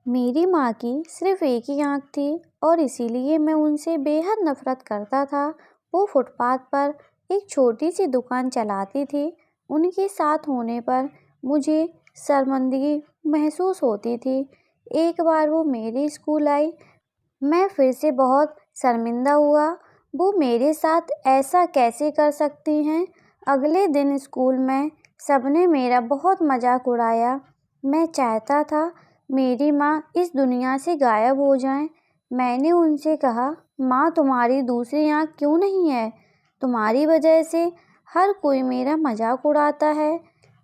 मेरी माँ की सिर्फ एक ही आँख थी और इसीलिए मैं उनसे बेहद नफरत करता था। वो फुटपाथ पर एक छोटी सी दुकान चलाती थी। उनके साथ होने पर मुझे शर्मिंदगी महसूस होती थी। एक बार वो मेरे स्कूल आई, मैं फिर से बहुत शर्मिंदा हुआ। वो मेरे साथ ऐसा कैसे कर सकती हैं। अगले दिन स्कूल में सबने मेरा बहुत मजाक उड़ाया। मैं चाहता था मेरी माँ इस दुनिया से गायब हो जाएं। मैंने उनसे कहा, माँ तुम्हारी दूसरी आँख क्यों नहीं है? तुम्हारी वजह से हर कोई मेरा मजाक उड़ाता है।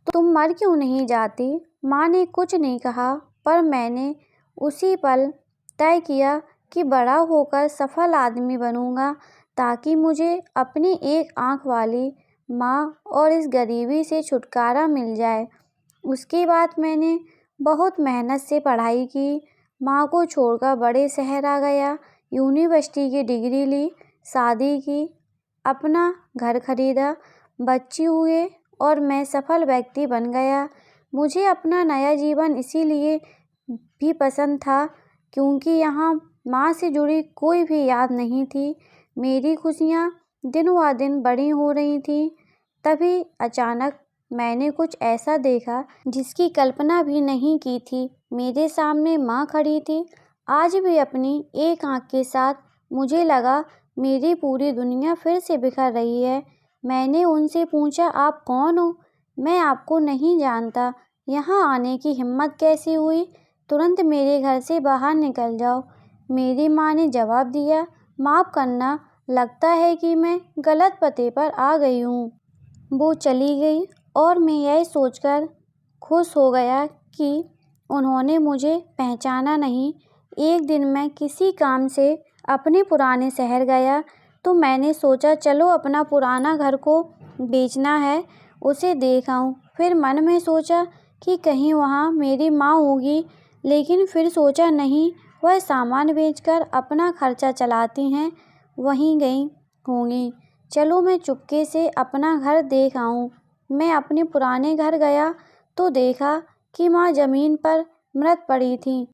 तुम मर क्यों नहीं जाती? माँ ने कुछ नहीं कहा, पर मैंने उसी पल तय किया कि बड़ा होकर सफल आदमी बनूंगा, ताकि मुझे अपनी एक आँख वाली माँ और इस गरीबी से छुटकारा मिल जाए। उसके बाद मैंने बहुत मेहनत से पढ़ाई की, माँ को छोड़कर बड़े शहर आ गया, यूनिवर्सिटी की डिग्री ली, शादी की, अपना घर खरीदा, बच्चे हुए और मैं सफल व्यक्ति बन गया। मुझे अपना नया जीवन इसीलिए भी पसंद था क्योंकि यहाँ माँ से जुड़ी कोई भी याद नहीं थी। मेरी खुशियाँ दिन ब दिन बड़ी हो रही थीं। तभी अचानक मैंने कुछ ऐसा देखा जिसकी कल्पना भी नहीं की थी। मेरे सामने माँ खड़ी थी, आज भी अपनी एक आँख के साथ। मुझे लगा मेरी पूरी दुनिया फिर से बिखर रही है। मैंने उनसे पूछा, आप कौन हो? मैं आपको नहीं जानता। यहाँ आने की हिम्मत कैसे हुई? तुरंत मेरे घर से बाहर निकल जाओ। मेरी माँ ने जवाब दिया, माफ़ करना, लगता है कि मैं गलत पते पर आ गई हूँ। वो चली गई और मैं यह सोचकर खुश हो गया कि उन्होंने मुझे पहचाना नहीं। एक दिन मैं किसी काम से अपने पुराने शहर गया तो मैंने सोचा चलो अपना पुराना घर को बेचना है, उसे देख आऊं। फिर मन में सोचा कि कहीं वहाँ मेरी माँ होगी, लेकिन फिर सोचा नहीं, वह सामान बेचकर अपना खर्चा चलाती हैं, वहीं गई होंगी। चलो मैं चुपके से अपना घर देख आऊं। मैं अपने पुराने घर गया तो देखा कि माँ जमीन पर मृत पड़ी थी।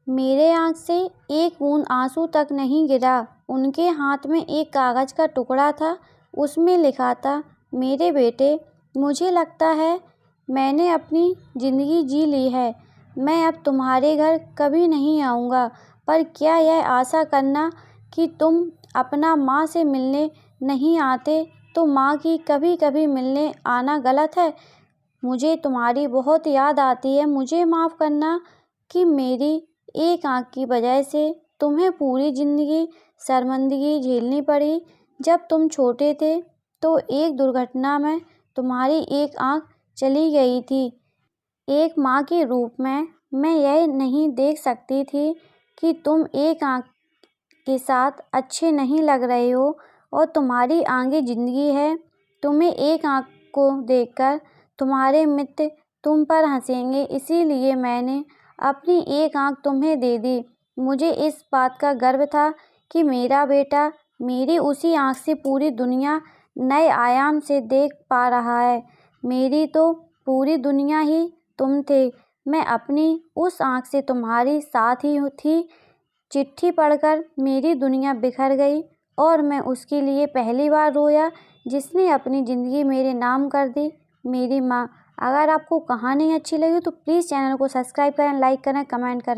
मेरे आँख से एक बूंद आंसू तक नहीं गिरा। उनके हाथ में एक कागज का टुकड़ा था, उसमें लिखा था, मेरे बेटे, मुझे लगता है मैंने अपनी ज़िंदगी जी ली है। मैं अब तुम्हारे घर कभी नहीं आऊँगा, पर क्या यह आशा करना कि तुम अपना माँ से मिलने नहीं आते तो माँ की कभी कभी मिलने आना गलत है। मुझे तुम्हारी बहुत याद आती है। मुझे माफ़ करना कि मेरी एक आँख की वजह से तुम्हें पूरी ज़िंदगी शर्मिंदगी झेलनी पड़ी। जब तुम छोटे थे तो एक दुर्घटना में तुम्हारी एक आँख चली गई थी। एक माँ के रूप में मैं यह नहीं देख सकती थी कि तुम एक आँख के साथ अच्छे नहीं लग रहे हो और तुम्हारी आगे ज़िंदगी है। तुम्हें एक आँख को देखकर तुम्हारे मित्र तुम पर हंसेंगे, इसीलिए मैंने अपनी एक आँख तुम्हें दे दी। मुझे इस बात का गर्व था कि मेरा बेटा मेरी उसी आँख से पूरी दुनिया नए आयाम से देख पा रहा है। मेरी तो पूरी दुनिया ही तुम थे। मैं अपनी उस आँख से तुम्हारी साथ ही थी। चिट्ठी पढ़कर मेरी दुनिया बिखर गई और मैं उसके लिए पहली बार रोया जिसने अपनी ज़िंदगी मेरे नाम कर दी, मेरी माँ। अगर आपको कहानी अच्छी लगी तो प्लीज़ चैनल को सब्सक्राइब करें, लाइक करें, कमेंट करें।